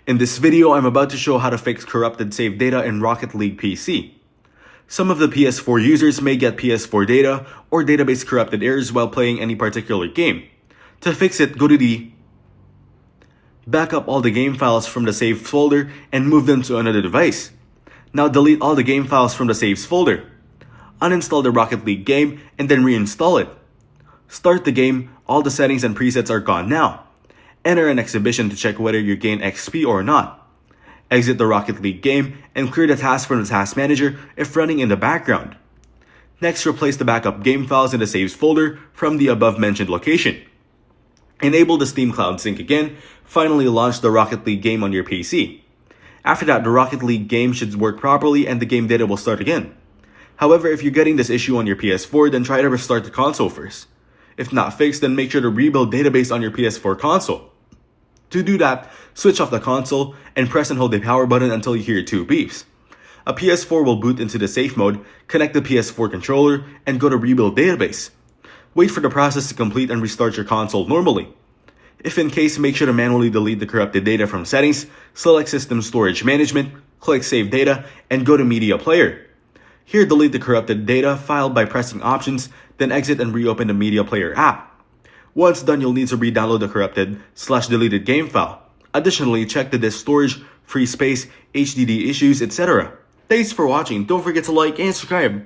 In this video, I'm about to show how to fix corrupted save data in Rocket League PC. Some of the PS4 users may get PS4 data or database corrupted errors while playing any particular game. To fix it, go to the back up all the game files from the saved folder and move them to another device. Now delete all the game files from the saves folder. Uninstall the Rocket League game and then reinstall it. Start the game, all the settings and presets are gone now. Enter an exhibition to check whether you gain XP or not. Exit the Rocket League game and clear the task from the task manager if running in the background. Next, replace the backup game files in the saves folder from the above mentioned location. Enable the Steam Cloud Sync again. Finally, launch the Rocket League game on your PC. After that, the Rocket League game should work properly and the game data will start again. However, if you're getting this issue on your PS4, then try to restart the console first. If not fixed, then make sure to rebuild database on your PS4 console. To do that, switch off the console and press and hold the power button until you hear 2 beeps. A PS4 will boot into the safe mode, connect the PS4 controller, and go to rebuild database. Wait for the process to complete and restart your console normally. If in case, make sure to manually delete the corrupted data from settings, select system storage management, click save data, and go to media player. Here, delete the corrupted data file by pressing options, then exit and reopen the media player app. Once done, you'll need to re-download the corrupted/deleted game file. Additionally, check the disk storage, free space, HDD issues, etc. Thanks for watching. Don't forget to like and subscribe.